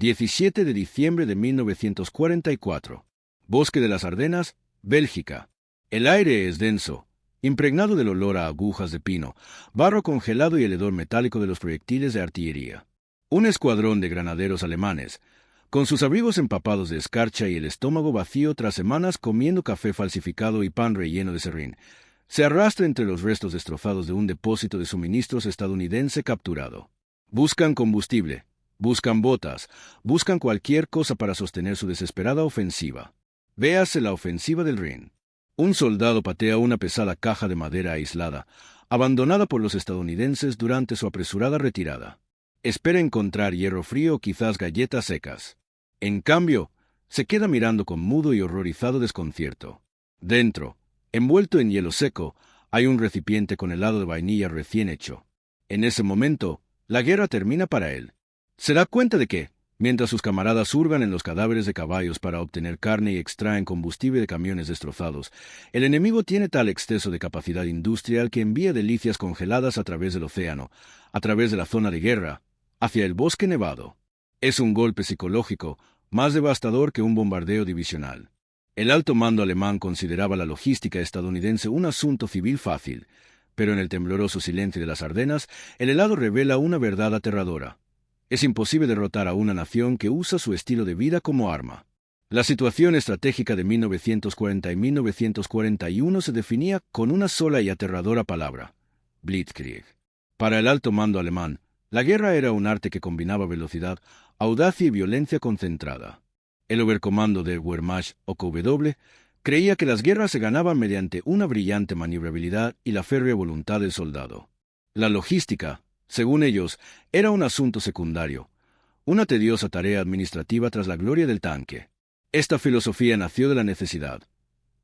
17 de diciembre de 1944. Bosque de las Ardenas, Bélgica. El aire es denso, impregnado del olor a agujas de pino, barro congelado y el hedor metálico de los proyectiles de artillería. Un escuadrón de granaderos alemanes, con sus abrigos empapados de escarcha y el estómago vacío tras semanas comiendo café falsificado y pan relleno de serrín, se arrastra entre los restos destrozados de un depósito de suministros estadounidense capturado. Buscan combustible, buscan botas, buscan cualquier cosa para sostener su desesperada ofensiva. Véase la ofensiva del Rin. Un soldado patea una pesada caja de madera aislada, abandonada por los estadounidenses durante su apresurada retirada. Espera encontrar hierro frío o quizás galletas secas. En cambio, se queda mirando con mudo y horrorizado desconcierto. Dentro, envuelto en hielo seco, hay un recipiente con helado de vainilla recién hecho. En ese momento, la guerra termina para él. Se da cuenta de que, mientras sus camaradas hurgan en los cadáveres de caballos para obtener carne y extraen combustible de camiones destrozados, el enemigo tiene tal exceso de capacidad industrial que envía delicias congeladas a través del océano, a través de la zona de guerra, hacia el bosque nevado. Es un golpe psicológico, más devastador que un bombardeo divisional. El alto mando alemán consideraba la logística estadounidense un asunto civil fácil, pero en el tembloroso silencio de las Ardenas, el helado revela una verdad aterradora. Es imposible derrotar a una nación que usa su estilo de vida como arma. La situación estratégica de 1940 y 1941 se definía con una sola y aterradora palabra: Blitzkrieg. Para el alto mando alemán, la guerra era un arte que combinaba velocidad, audacia y violencia concentrada. El Oberkommando de Wehrmacht, OKW, creía que las guerras se ganaban mediante una brillante maniobrabilidad y la férrea voluntad del soldado. La logística, según ellos, era un asunto secundario, una tediosa tarea administrativa tras la gloria del tanque. Esta filosofía nació de la necesidad.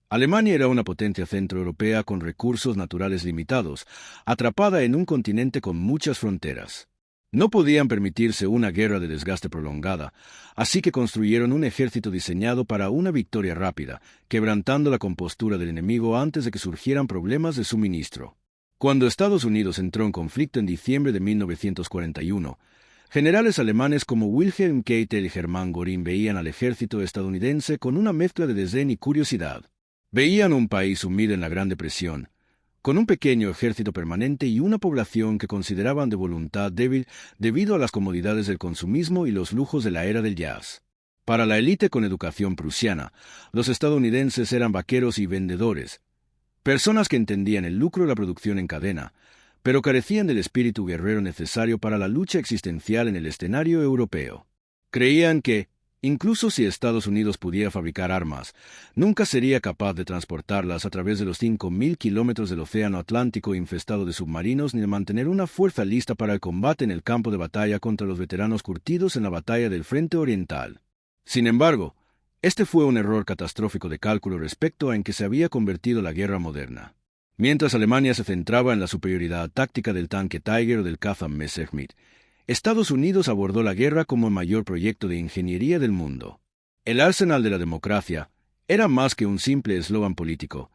Alemania era una potencia centroeuropea con recursos naturales limitados, atrapada en un continente con muchas fronteras. No podían permitirse una guerra de desgaste prolongada, así que construyeron un ejército diseñado para una victoria rápida, quebrantando la compostura del enemigo antes de que surgieran problemas de suministro. Cuando Estados Unidos entró en conflicto en diciembre de 1941, generales alemanes como Wilhelm Keitel y Hermann Göring veían al ejército estadounidense con una mezcla de desdén y curiosidad. Veían un país sumido en la Gran Depresión, con un pequeño ejército permanente y una población que consideraban de voluntad débil debido a las comodidades del consumismo y los lujos de la era del jazz. Para la élite con educación prusiana, los estadounidenses eran vaqueros y vendedores, personas que entendían el lucro de la producción en cadena, pero carecían del espíritu guerrero necesario para la lucha existencial en el escenario europeo. Creían que, incluso si Estados Unidos pudiera fabricar armas, nunca sería capaz de transportarlas a través de los 5.000 kilómetros del océano Atlántico infestado de submarinos ni de mantener una fuerza lista para el combate en el campo de batalla contra los veteranos curtidos en la batalla del Frente Oriental. Sin embargo, este fue un error catastrófico de cálculo respecto a en que se había convertido la guerra moderna. Mientras Alemania se centraba en la superioridad táctica del tanque Tiger o del caza Messerschmitt, Estados Unidos abordó la guerra como el mayor proyecto de ingeniería del mundo. El arsenal de la democracia era más que un simple eslogan político,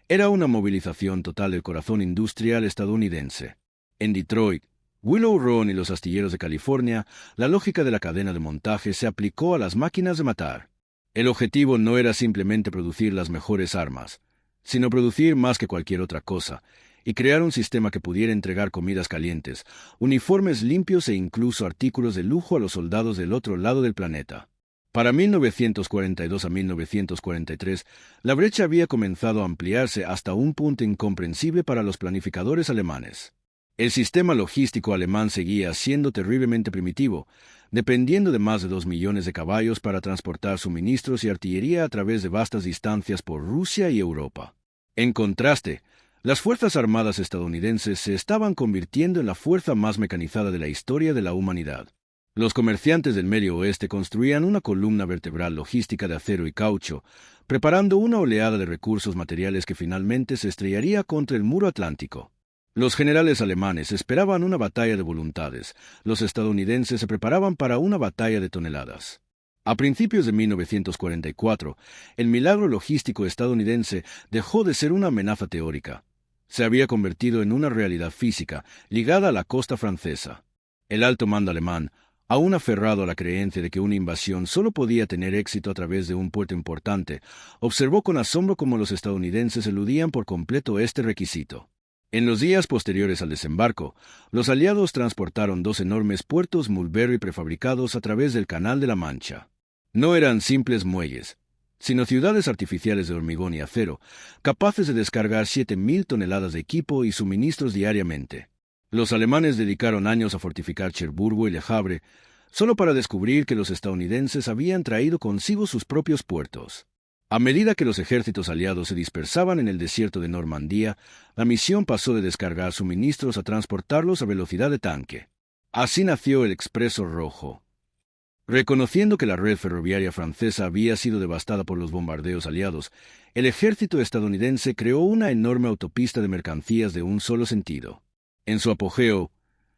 era una movilización total del corazón industrial estadounidense. En Detroit, Willow Run y los astilleros de California, la lógica de la cadena de montaje se aplicó a las máquinas de matar. El objetivo no era simplemente producir las mejores armas, sino producir más que cualquier otra cosa, y crear un sistema que pudiera entregar comidas calientes, uniformes limpios e incluso artículos de lujo a los soldados del otro lado del planeta. Para 1942 a 1943, la brecha había comenzado a ampliarse hasta un punto incomprensible para los planificadores alemanes. El sistema logístico alemán seguía siendo terriblemente primitivo, dependiendo de más de 2 millones de caballos para transportar suministros y artillería a través de vastas distancias por Rusia y Europa. En contraste, las Fuerzas Armadas estadounidenses se estaban convirtiendo en la fuerza más mecanizada de la historia de la humanidad. Los comerciantes del Medio Oeste construían una columna vertebral logística de acero y caucho, preparando una oleada de recursos materiales que finalmente se estrellaría contra el muro atlántico. Los generales alemanes esperaban una batalla de voluntades, los estadounidenses se preparaban para una batalla de toneladas. A principios de 1944, el milagro logístico estadounidense dejó de ser una amenaza teórica. Se había convertido en una realidad física, ligada a la costa francesa. El alto mando alemán, Aún aferrado a la creencia de que una invasión solo podía tener éxito a través de un puerto importante, observó con asombro cómo los estadounidenses eludían por completo este requisito. En los días posteriores al desembarco, los aliados transportaron 2 enormes puertos Mulberry prefabricados a través del Canal de la Mancha. No eran simples muelles, sino ciudades artificiales de hormigón y acero, capaces de descargar 7.000 toneladas de equipo y suministros diariamente. Los alemanes dedicaron años a fortificar Cherburgo y Le Havre, solo para descubrir que los estadounidenses habían traído consigo sus propios puertos. A medida que los ejércitos aliados se dispersaban en el desierto de Normandía, la misión pasó de descargar suministros a transportarlos a velocidad de tanque. Así nació el Expreso Rojo. Reconociendo que la red ferroviaria francesa había sido devastada por los bombardeos aliados, el ejército estadounidense creó una enorme autopista de mercancías de un solo sentido. En su apogeo,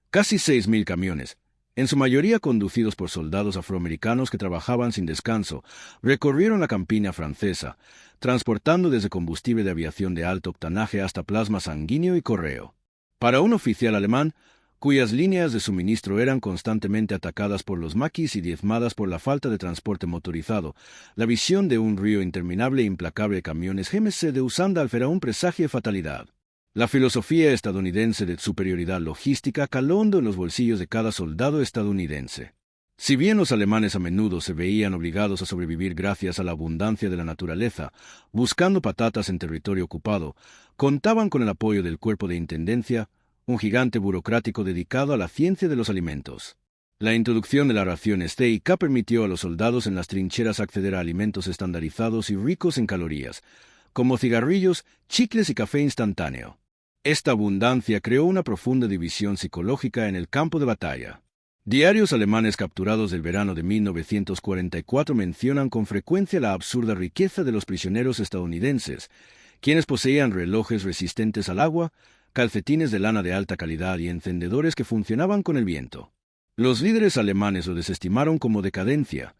casi 6.000 camiones, en su mayoría conducidos por soldados afroamericanos que trabajaban sin descanso, recorrieron la campiña francesa, transportando desde combustible de aviación de alto octanaje hasta plasma sanguíneo y correo. Para un oficial alemán, cuyas líneas de suministro eran constantemente atacadas por los maquis y diezmadas por la falta de transporte motorizado, la visión de un río interminable e implacable de camiones GMC de Usandalf era un presagio de fatalidad. La filosofía estadounidense de superioridad logística caló hondo en los bolsillos de cada soldado estadounidense. Si bien los alemanes a menudo se veían obligados a sobrevivir gracias a la abundancia de la naturaleza, buscando patatas en territorio ocupado, contaban con el apoyo del Cuerpo de Intendencia, un gigante burocrático dedicado a la ciencia de los alimentos. La introducción de la ración STIK permitió a los soldados en las trincheras acceder a alimentos estandarizados y ricos en calorías, como cigarrillos, chicles y café instantáneo. Esta abundancia creó una profunda división psicológica en el campo de batalla. Diarios alemanes capturados del verano de 1944 mencionan con frecuencia la absurda riqueza de los prisioneros estadounidenses, quienes poseían relojes resistentes al agua, calcetines de lana de alta calidad y encendedores que funcionaban con el viento. Los líderes alemanes lo desestimaron como decadencia,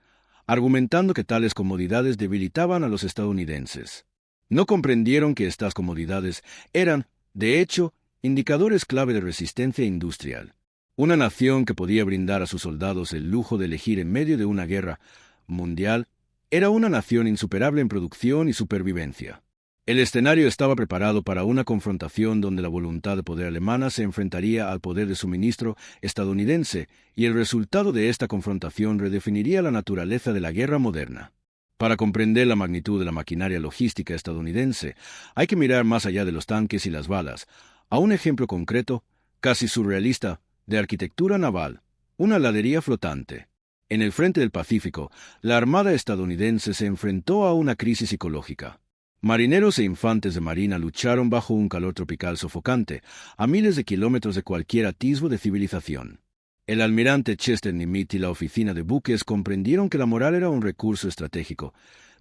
argumentando que tales comodidades debilitaban a los estadounidenses. No comprendieron que estas comodidades eran, de hecho, indicadores clave de resistencia industrial. Una nación que podía brindar a sus soldados el lujo de elegir en medio de una guerra mundial era una nación insuperable en producción y supervivencia. El escenario estaba preparado para una confrontación donde la voluntad de poder alemana se enfrentaría al poder de suministro estadounidense, y el resultado de esta confrontación redefiniría la naturaleza de la guerra moderna. Para comprender la magnitud de la maquinaria logística estadounidense, hay que mirar más allá de los tanques y las balas, a un ejemplo concreto, casi surrealista, de arquitectura naval, una ladería flotante. En el frente del Pacífico, la Armada estadounidense se enfrentó a una crisis psicológica. Marineros e infantes de marina lucharon bajo un calor tropical sofocante, a miles de kilómetros de cualquier atisbo de civilización. El almirante Chester Nimitz y la oficina de buques comprendieron que la moral era un recurso estratégico,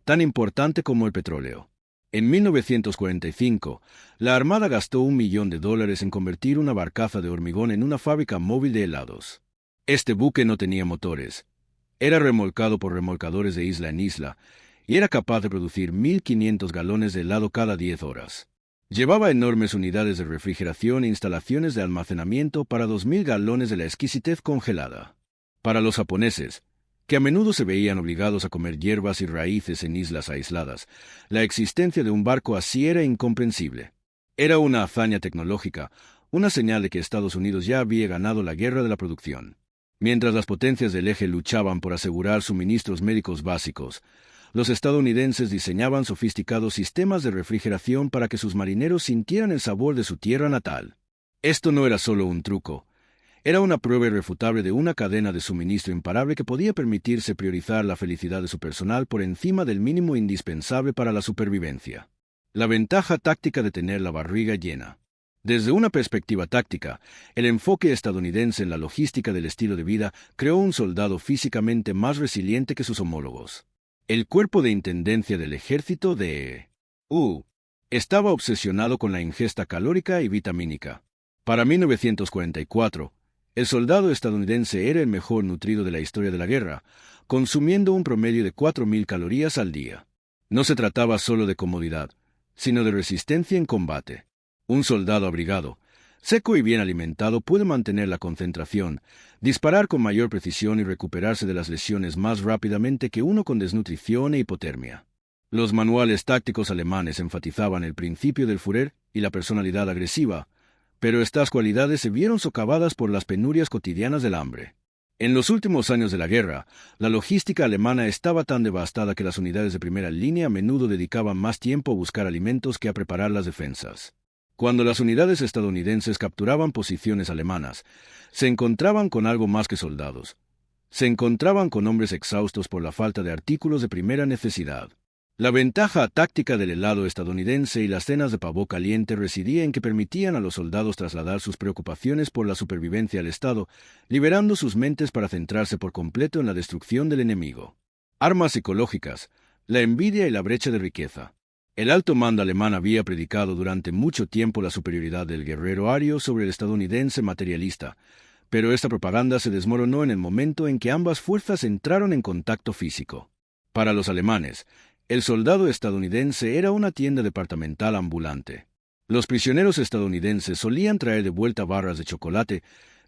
tan importante como el petróleo. En 1945, la Armada gastó $1 millón en convertir una barcaza de hormigón en una fábrica móvil de helados. Este buque no tenía motores. Era remolcado por remolcadores de isla en isla, y era capaz de producir 1.500 galones de helado cada 10 horas. Llevaba enormes unidades de refrigeración e instalaciones de almacenamiento para 2.000 galones de la exquisitez congelada. Para los japoneses, que a menudo se veían obligados a comer hierbas y raíces en islas aisladas, la existencia de un barco así era incomprensible. Era una hazaña tecnológica, una señal de que Estados Unidos ya había ganado la guerra de la producción. Mientras las potencias del eje luchaban por asegurar suministros médicos básicos, los estadounidenses diseñaban sofisticados sistemas de refrigeración para que sus marineros sintieran el sabor de su tierra natal. Esto no era solo un truco, era una prueba irrefutable de una cadena de suministro imparable que podía permitirse priorizar la felicidad de su personal por encima del mínimo indispensable para la supervivencia. La ventaja táctica de tener la barriga llena. Desde una perspectiva táctica, el enfoque estadounidense en la logística del estilo de vida creó un soldado físicamente más resiliente que sus homólogos. El Cuerpo de Intendencia del Ejército de U estaba obsesionado con la ingesta calórica y vitamínica. Para 1944, el soldado estadounidense era el mejor nutrido de la historia de la guerra, consumiendo un promedio de 4.000 calorías al día. No se trataba solo de comodidad, sino de resistencia en combate. Un soldado abrigado Seco y bien alimentado puede mantener la concentración, disparar con mayor precisión y recuperarse de las lesiones más rápidamente que uno con desnutrición e hipotermia. Los manuales tácticos alemanes enfatizaban el principio del Führer y la personalidad agresiva, pero estas cualidades se vieron socavadas por las penurias cotidianas del hambre. En los últimos años de la guerra, la logística alemana estaba tan devastada que las unidades de primera línea a menudo dedicaban más tiempo a buscar alimentos que a preparar las defensas. Cuando las unidades estadounidenses capturaban posiciones alemanas, se encontraban con algo más que soldados. Se encontraban con hombres exhaustos por la falta de artículos de primera necesidad. La ventaja táctica del helado estadounidense y las cenas de pavó caliente residía en que permitían a los soldados trasladar sus preocupaciones por la supervivencia al Estado, liberando sus mentes para centrarse por completo en la destrucción del enemigo. Armas psicológicas, la envidia y la brecha de riqueza. El alto mando alemán había predicado durante mucho tiempo la superioridad del guerrero ario sobre el estadounidense materialista, pero esta propaganda se desmoronó en el momento en que ambas fuerzas entraron en contacto físico. Para los alemanes, el soldado estadounidense era una tienda departamental ambulante. Los prisioneros estadounidenses solían traer de vuelta barras de chocolate,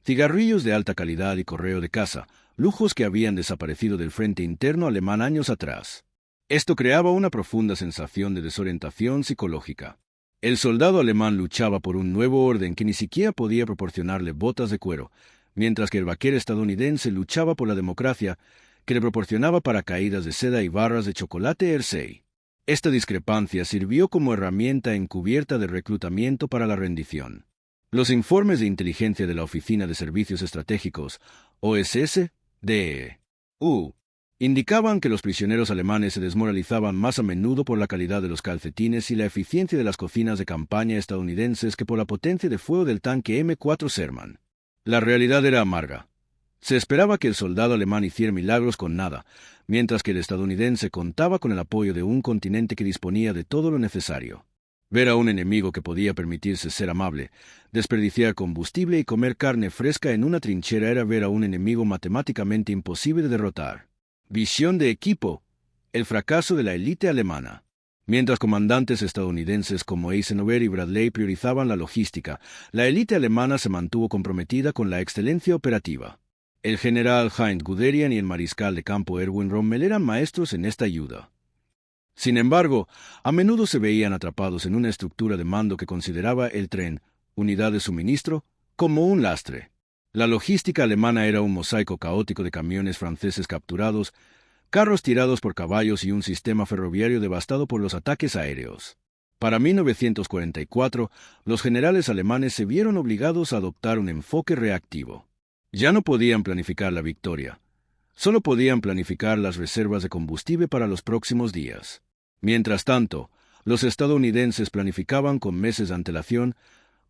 cigarrillos de alta calidad y correo de casa, lujos que habían desaparecido del frente interno alemán años atrás. Esto creaba una profunda sensación de desorientación psicológica. El soldado alemán luchaba por un nuevo orden que ni siquiera podía proporcionarle botas de cuero, mientras que el vaquero estadounidense luchaba por la democracia, que le proporcionaba paracaídas de seda y barras de chocolate Hershey. Esta discrepancia sirvió como herramienta encubierta de reclutamiento para la rendición. Los informes de inteligencia de la Oficina de Servicios Estratégicos, OSS, DEU, indicaban que los prisioneros alemanes se desmoralizaban más a menudo por la calidad de los calcetines y la eficiencia de las cocinas de campaña estadounidenses que por la potencia de fuego del tanque M4 Sherman. La realidad era amarga. Se esperaba que el soldado alemán hiciera milagros con nada, mientras que el estadounidense contaba con el apoyo de un continente que disponía de todo lo necesario. Ver a un enemigo que podía permitirse ser amable, desperdiciar combustible y comer carne fresca en una trinchera era ver a un enemigo matemáticamente imposible de derrotar. Visión de equipo: el fracaso de la élite alemana. Mientras comandantes estadounidenses como Eisenhower y Bradley priorizaban la logística, la élite alemana se mantuvo comprometida con la excelencia operativa. El general Heinz Guderian y el mariscal de campo Erwin Rommel eran maestros en esta ayuda. Sin embargo, a menudo se veían atrapados en una estructura de mando que consideraba el tren, unidad de suministro, como un lastre. La logística alemana era un mosaico caótico de camiones franceses capturados, carros tirados por caballos y un sistema ferroviario devastado por los ataques aéreos. Para 1944, los generales alemanes se vieron obligados a adoptar un enfoque reactivo. Ya no podían planificar la victoria. Solo podían planificar las reservas de combustible para los próximos días. Mientras tanto, los estadounidenses planificaban con meses de antelación,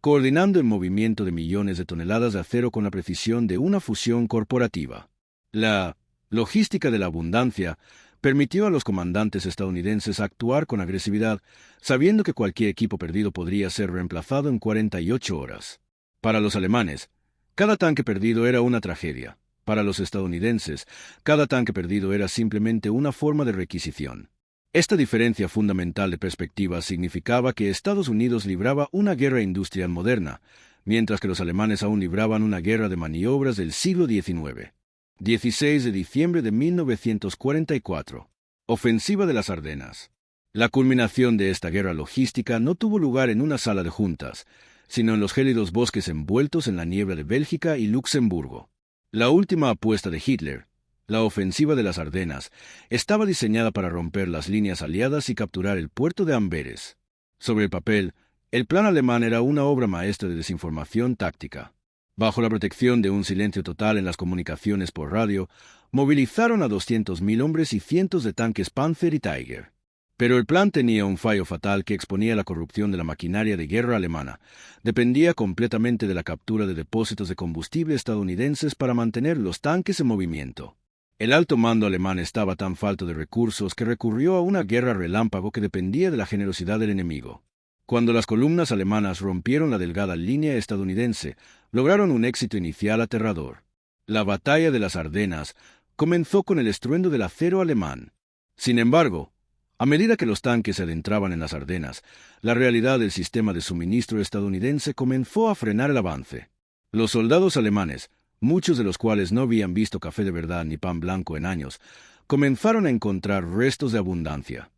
coordinando el movimiento de millones de toneladas de acero con la precisión de una fusión corporativa. La logística de la abundancia permitió a los comandantes estadounidenses actuar con agresividad, sabiendo que cualquier equipo perdido podría ser reemplazado en 48 horas. Para los alemanes, cada tanque perdido era una tragedia. Para los estadounidenses, cada tanque perdido era simplemente una forma de requisición. Esta diferencia fundamental de perspectiva significaba que Estados Unidos libraba una guerra industrial moderna, mientras que los alemanes aún libraban una guerra de maniobras del siglo XIX. 16 de diciembre de 1944. Ofensiva de las Ardenas. La culminación de esta guerra logística no tuvo lugar en una sala de juntas, sino en los gélidos bosques envueltos en la niebla de Bélgica y Luxemburgo. La última apuesta de Hitler, la ofensiva de las Ardenas, estaba diseñada para romper las líneas aliadas y capturar el puerto de Amberes. Sobre el papel, el plan alemán era una obra maestra de desinformación táctica. Bajo la protección de un silencio total en las comunicaciones por radio, movilizaron a 200.000 hombres y cientos de tanques Panzer y Tiger. Pero el plan tenía un fallo fatal que exponía la corrupción de la maquinaria de guerra alemana. Dependía completamente de la captura de depósitos de combustible estadounidenses para mantener los tanques en movimiento. El alto mando alemán estaba tan falto de recursos que recurrió a una guerra relámpago que dependía de la generosidad del enemigo. Cuando las columnas alemanas rompieron la delgada línea estadounidense, lograron un éxito inicial aterrador. La batalla de las Ardenas comenzó con el estruendo del acero alemán. Sin embargo, A medida que los tanques se adentraban en las Ardenas, la realidad del sistema de suministro estadounidense comenzó a frenar el avance. Los soldados alemanes, muchos de los cuales no habían visto café de verdad ni pan blanco en años, comenzaron a encontrar restos de abundancia.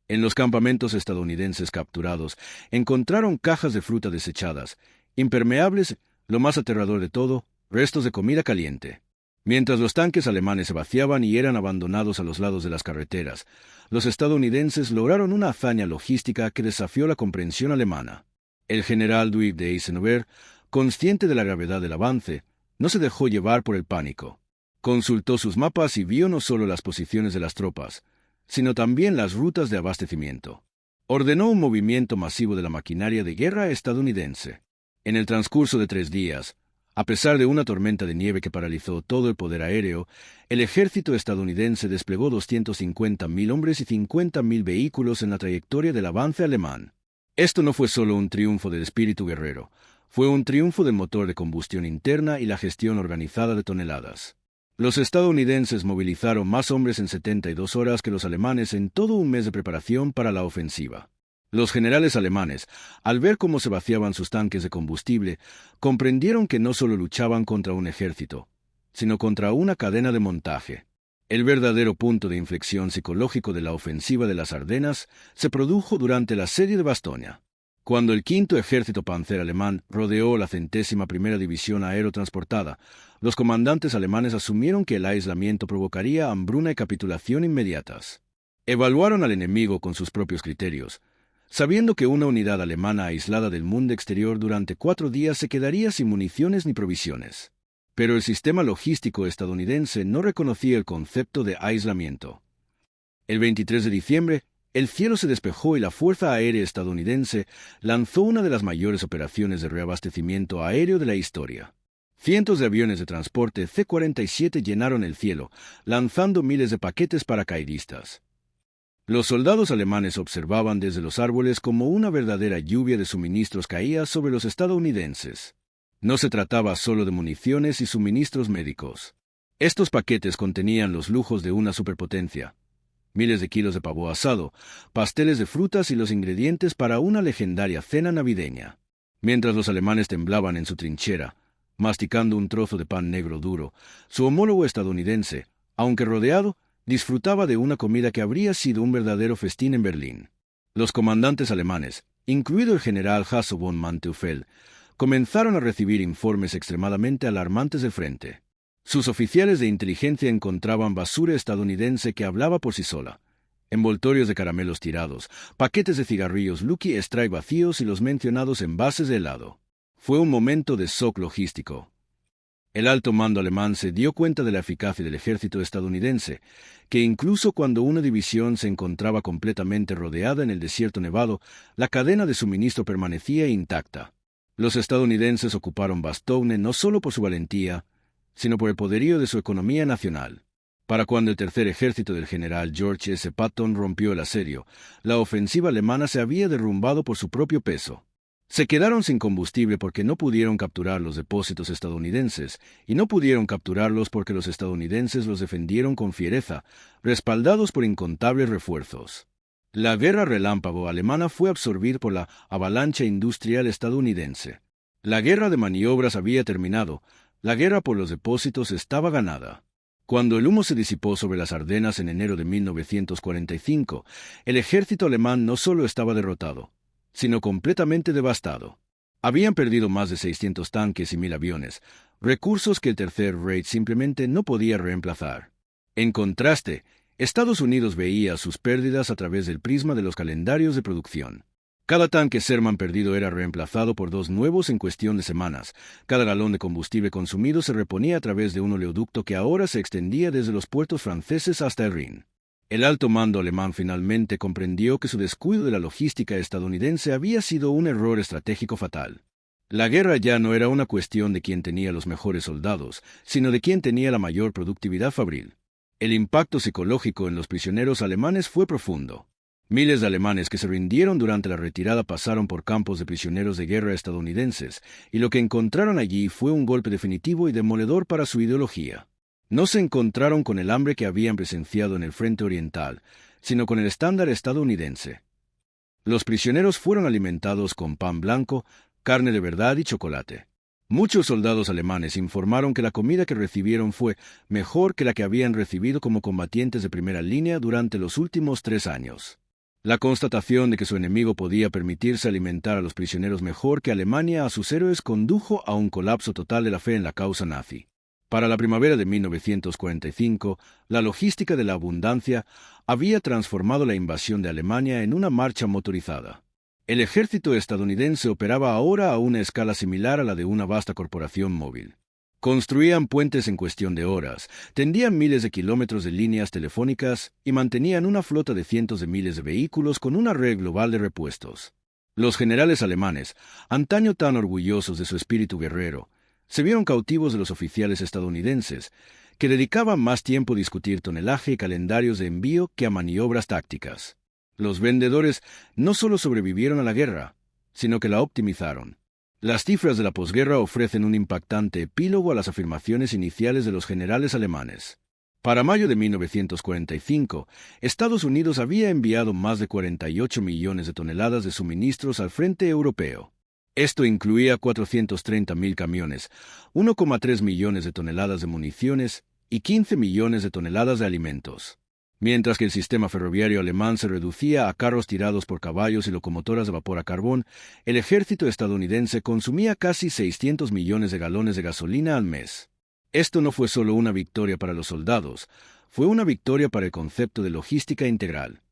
En los campamentos estadounidenses capturados, encontraron cajas de fruta desechadas, impermeables, lo más aterrador de todo, restos de comida caliente. Mientras los tanques alemanes se vaciaban y eran abandonados a los lados de las carreteras, los estadounidenses lograron una hazaña logística que desafió la comprensión alemana. El general Ludwig de Eisenhower, consciente de la gravedad del avance, no se dejó llevar por el pánico. Consultó sus mapas y vio no solo las posiciones de las tropas, sino también las rutas de abastecimiento. Ordenó un movimiento masivo de la maquinaria de guerra estadounidense. En el transcurso de 3 días, a pesar de una tormenta de nieve que paralizó todo el poder aéreo, el ejército estadounidense desplegó 250.000 hombres y 50.000 vehículos en la trayectoria del avance alemán. Esto no fue solo un triunfo del espíritu guerrero, fue un triunfo del motor de combustión interna y la gestión organizada de toneladas. Los estadounidenses movilizaron más hombres en 72 horas que los alemanes en todo un mes de preparación para la ofensiva. Los generales alemanes, al ver cómo se vaciaban sus tanques de combustible, comprendieron que no solo luchaban contra un ejército, sino contra una cadena de montaje. El verdadero punto de inflexión psicológico de la ofensiva de las Ardenas se produjo durante el asedio de Bastoña. Cuando el quinto ejército panzer alemán rodeó la 101ª División aerotransportada, los comandantes alemanes asumieron que el aislamiento provocaría hambruna y capitulación inmediatas. Evaluaron al enemigo con sus propios criterios, sabiendo que una unidad alemana aislada del mundo exterior durante 4 días se quedaría sin municiones ni provisiones. Pero el sistema logístico estadounidense no reconocía el concepto de aislamiento. El 23 de diciembre, el cielo se despejó y la Fuerza Aérea estadounidense lanzó una de las mayores operaciones de reabastecimiento aéreo de la historia. Cientos de aviones de transporte C-47 llenaron el cielo, lanzando miles de paquetes paracaidistas. Los soldados alemanes observaban desde los árboles como una verdadera lluvia de suministros caía sobre los estadounidenses. No se trataba solo de municiones y suministros médicos. Estos paquetes contenían los lujos de una superpotencia: miles de kilos de pavo asado, pasteles de frutas y los ingredientes para una legendaria cena navideña. Mientras los alemanes temblaban en su trinchera, masticando un trozo de pan negro duro, su homólogo estadounidense, aunque rodeado, disfrutaba de una comida que habría sido un verdadero festín en Berlín. Los comandantes alemanes, incluido el general Hasso von Manteuffel, comenzaron a recibir informes extremadamente alarmantes del frente. Sus oficiales de inteligencia encontraban basura estadounidense que hablaba por sí sola: envoltorios de caramelos tirados, paquetes de cigarrillos Lucky Strike vacíos y los mencionados envases de helado. Fue un momento de shock logístico. El alto mando alemán se dio cuenta de la eficacia del ejército estadounidense, que incluso cuando una división se encontraba completamente rodeada en el desierto nevado, la cadena de suministro permanecía intacta. Los estadounidenses ocuparon Bastogne no solo por su valentía, sino por el poderío de su economía nacional. Para cuando el tercer ejército del general George S. Patton rompió el asedio, la ofensiva alemana se había derrumbado por su propio peso. Se quedaron sin combustible porque no pudieron capturar los depósitos estadounidenses, y no pudieron capturarlos porque los estadounidenses los defendieron con fiereza, respaldados por incontables refuerzos. La guerra relámpago alemana fue absorbida por la avalancha industrial estadounidense. La guerra de maniobras había terminado, la guerra por los depósitos estaba ganada. Cuando el humo se disipó sobre las Ardenas en enero de 1945, el ejército alemán no solo estaba derrotado, sino completamente devastado. Habían perdido más de 600 tanques y 1.000 aviones, recursos que el Tercer Reich simplemente no podía reemplazar. En contraste, Estados Unidos veía sus pérdidas a través del prisma de los calendarios de producción. Cada tanque Sherman perdido era reemplazado por 2 nuevos en cuestión de semanas. Cada galón de combustible consumido se reponía a través de un oleoducto que ahora se extendía desde los puertos franceses hasta el Rin. El alto mando alemán finalmente comprendió que su descuido de la logística estadounidense había sido un error estratégico fatal. La guerra ya no era una cuestión de quién tenía los mejores soldados, sino de quién tenía la mayor productividad fabril. El impacto psicológico en los prisioneros alemanes fue profundo. Miles de alemanes que se rindieron durante la retirada pasaron por campos de prisioneros de guerra estadounidenses, y lo que encontraron allí fue un golpe definitivo y demoledor para su ideología. No se encontraron con el hambre que habían presenciado en el frente oriental, sino con el estándar estadounidense. Los prisioneros fueron alimentados con pan blanco, carne de verdad y chocolate. Muchos soldados alemanes informaron que la comida que recibieron fue mejor que la que habían recibido como combatientes de primera línea durante los últimos 3 años. La constatación de que su enemigo podía permitirse alimentar a los prisioneros mejor que Alemania a sus héroes condujo a un colapso total de la fe en la causa nazi. Para la primavera de 1945, la logística de la abundancia había transformado la invasión de Alemania en una marcha motorizada. El ejército estadounidense operaba ahora a una escala similar a la de una vasta corporación móvil. Construían puentes en cuestión de horas, tendían miles de kilómetros de líneas telefónicas y mantenían una flota de cientos de miles de vehículos con una red global de repuestos. Los generales alemanes, antaño tan orgullosos de su espíritu guerrero, se vieron cautivos de los oficiales estadounidenses, que dedicaban más tiempo a discutir tonelaje y calendarios de envío que a maniobras tácticas. Los vendedores no solo sobrevivieron a la guerra, sino que la optimizaron. Las cifras de la posguerra ofrecen un impactante epílogo a las afirmaciones iniciales de los generales alemanes. Para mayo de 1945, Estados Unidos había enviado más de 48 millones de toneladas de suministros al frente europeo. Esto incluía 430.000 camiones, 1,3 millones de toneladas de municiones y 15 millones de toneladas de alimentos. Mientras que el sistema ferroviario alemán se reducía a carros tirados por caballos y locomotoras de vapor a carbón, el ejército estadounidense consumía casi 600 millones de galones de gasolina al mes. Esto no fue solo una victoria para los soldados, fue una victoria para el concepto de logística integral.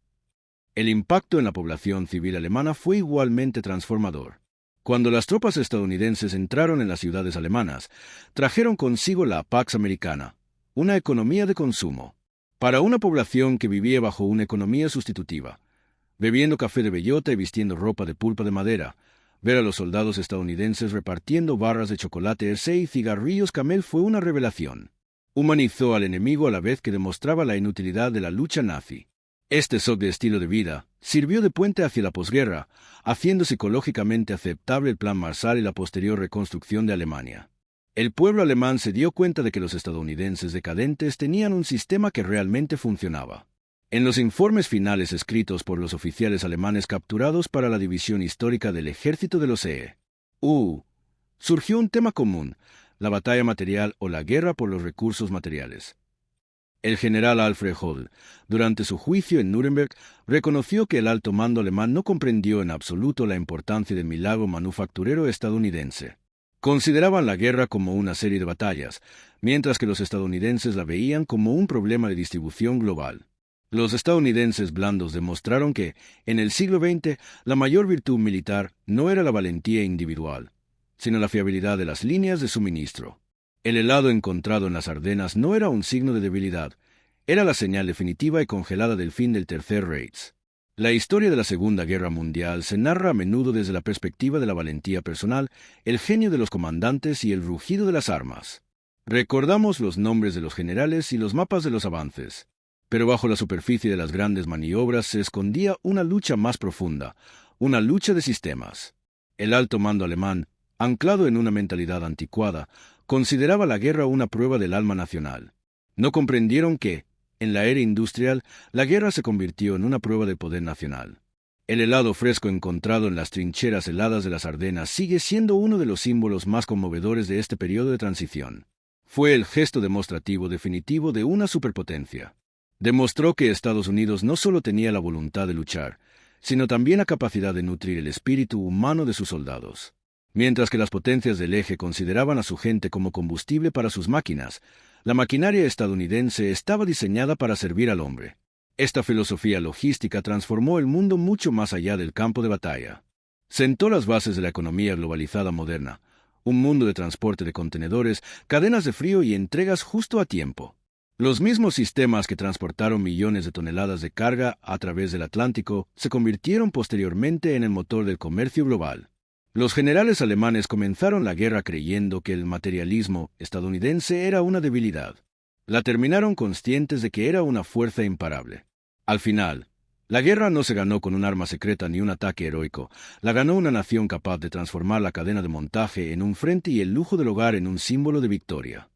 El impacto en la población civil alemana fue igualmente transformador. Cuando las tropas estadounidenses entraron en las ciudades alemanas, trajeron consigo la Pax Americana, una economía de consumo. Para una población que vivía bajo una economía sustitutiva, bebiendo café de bellota y vistiendo ropa de pulpa de madera, ver a los soldados estadounidenses repartiendo barras de chocolate Hershey y cigarrillos Camel fue una revelación. Humanizó al enemigo a la vez que demostraba la inutilidad de la lucha nazi. Este shock de estilo de vida sirvió de puente hacia la posguerra, haciendo psicológicamente aceptable el Plan Marshall y la posterior reconstrucción de Alemania. El pueblo alemán se dio cuenta de que los estadounidenses decadentes tenían un sistema que realmente funcionaba. En los informes finales escritos por los oficiales alemanes capturados para la división histórica del ejército de los EU, surgió un tema común: la batalla material o la guerra por los recursos materiales. El general Alfred Holl, durante su juicio en Nuremberg, reconoció que el alto mando alemán no comprendió en absoluto la importancia del milagro manufacturero estadounidense. Consideraban la guerra como una serie de batallas, mientras que los estadounidenses la veían como un problema de distribución global. Los estadounidenses blandos demostraron que, en el siglo XX, la mayor virtud militar no era la valentía individual, sino la fiabilidad de las líneas de suministro. El helado encontrado en las Ardenas no era un signo de debilidad, era la señal definitiva y congelada del fin del Tercer Reich. La historia de la Segunda Guerra Mundial se narra a menudo desde la perspectiva de la valentía personal, el genio de los comandantes y el rugido de las armas. Recordamos los nombres de los generales y los mapas de los avances, pero bajo la superficie de las grandes maniobras se escondía una lucha más profunda, una lucha de sistemas. El alto mando alemán, anclado en una mentalidad anticuada, consideraba la guerra una prueba del alma nacional. No comprendieron que, en la era industrial, la guerra se convirtió en una prueba de poder nacional. El helado fresco encontrado en las trincheras heladas de las Ardenas sigue siendo uno de los símbolos más conmovedores de este periodo de transición. Fue el gesto demostrativo definitivo de una superpotencia. Demostró que Estados Unidos no solo tenía la voluntad de luchar, sino también la capacidad de nutrir el espíritu humano de sus soldados. Mientras que las potencias del eje consideraban a su gente como combustible para sus máquinas, la maquinaria estadounidense estaba diseñada para servir al hombre. Esta filosofía logística transformó el mundo mucho más allá del campo de batalla. Sentó las bases de la economía globalizada moderna, un mundo de transporte de contenedores, cadenas de frío y entregas justo a tiempo. Los mismos sistemas que transportaron millones de toneladas de carga a través del Atlántico se convirtieron posteriormente en el motor del comercio global. Los generales alemanes comenzaron la guerra creyendo que el materialismo estadounidense era una debilidad. La terminaron conscientes de que era una fuerza imparable. Al final, la guerra no se ganó con un arma secreta ni un ataque heroico, la ganó una nación capaz de transformar la cadena de montaje en un frente y el lujo del hogar en un símbolo de victoria.